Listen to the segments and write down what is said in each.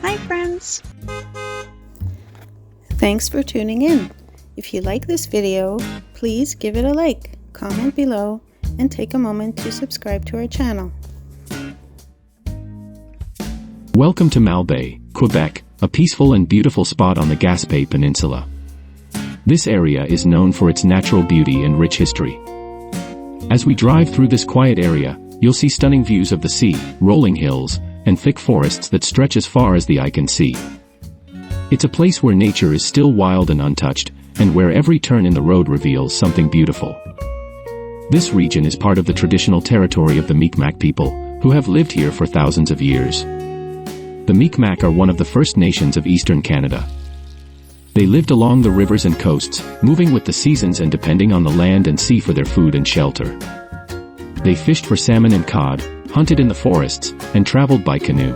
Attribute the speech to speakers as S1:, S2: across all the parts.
S1: Hi friends! Thanks for tuning in. If you like this video, please give it a like, comment below, and take a moment to subscribe to our channel.
S2: Welcome to Malbaie, Quebec, a peaceful and beautiful spot on the Gaspé Peninsula. This area is known for its natural beauty and rich history. As we drive through this quiet area, you'll see stunning views of the sea, rolling hills, and thick forests that stretch as far as the eye can see. It's a place where nature is still wild and untouched, and where every turn in the road reveals something beautiful. This region is part of the traditional territory of the Mi'kmaq people, who have lived here for thousands of years. The Mi'kmaq are one of the First Nations of eastern Canada. They lived along the rivers and coasts, moving with the seasons and depending on the land and sea for their food and shelter. They fished for salmon and cod, hunted in the forests, and traveled by canoe.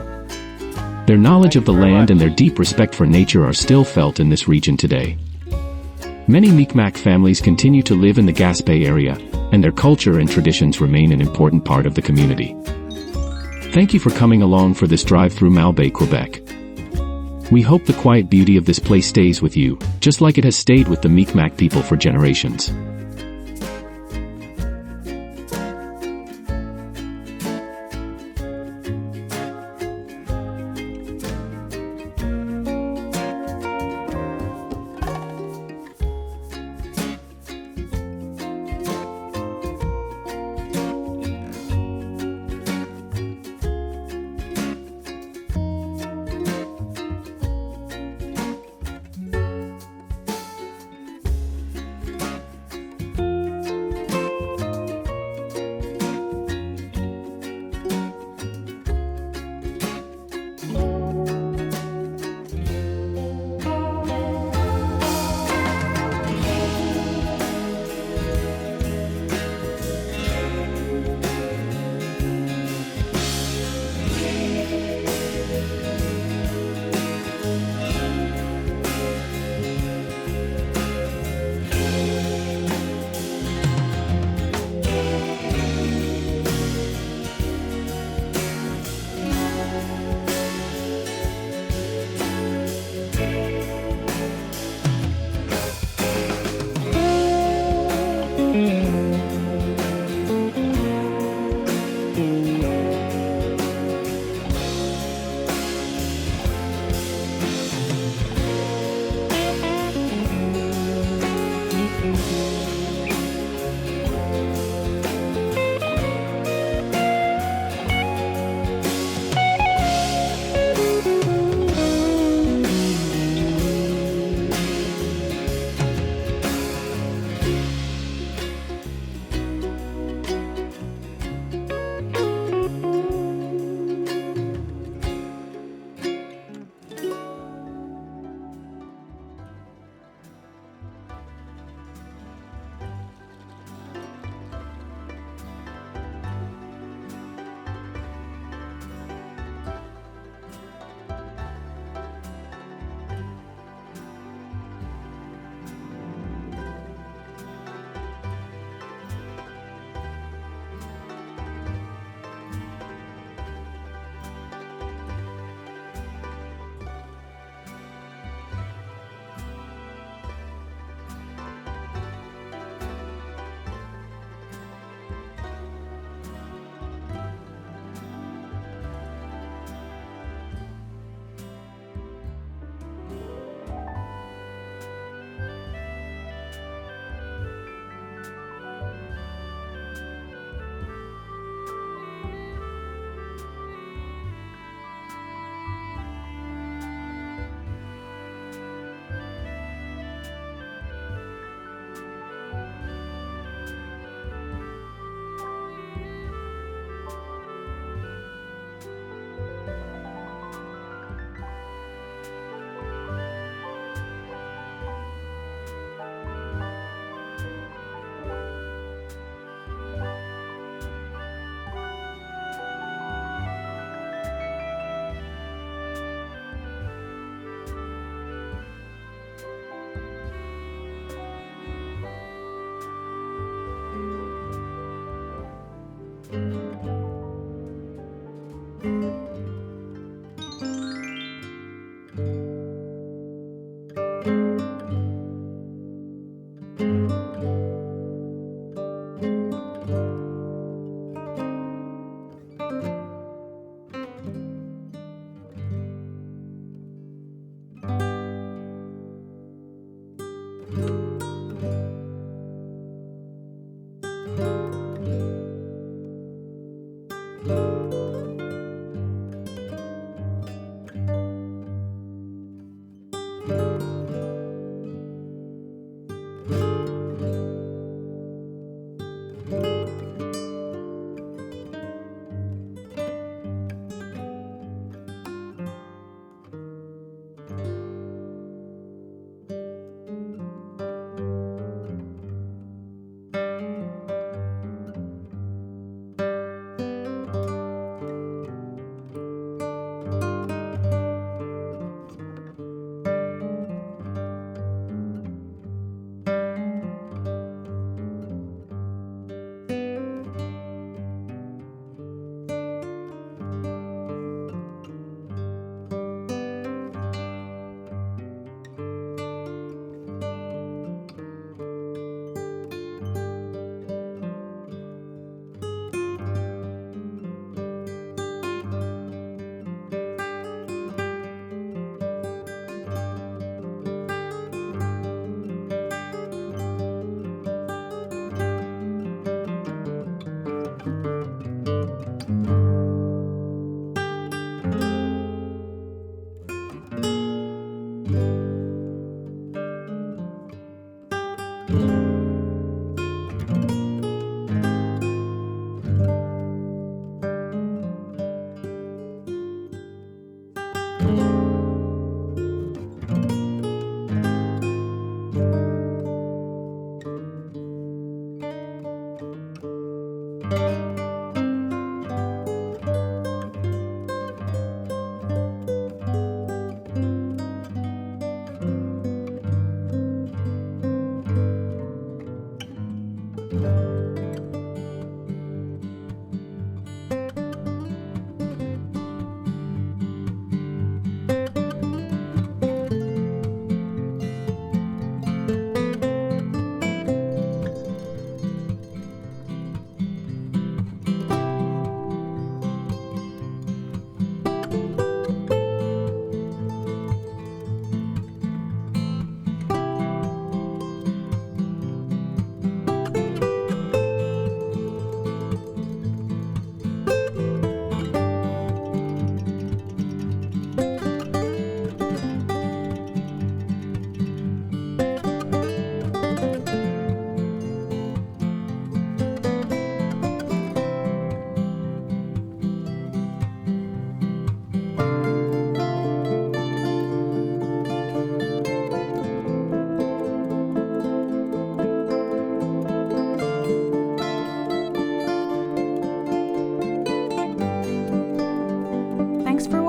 S2: Their knowledge of the land and their deep respect for nature are still felt in this region today. Many Mi'kmaq families continue to live in the Gaspé area, and their culture and traditions remain an important part of the community. Thank you for coming along for this drive through Malbaie, Quebec. We hope the quiet beauty of this place stays with you, just like it has stayed with the Mi'kmaq people for generations.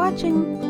S1: watching.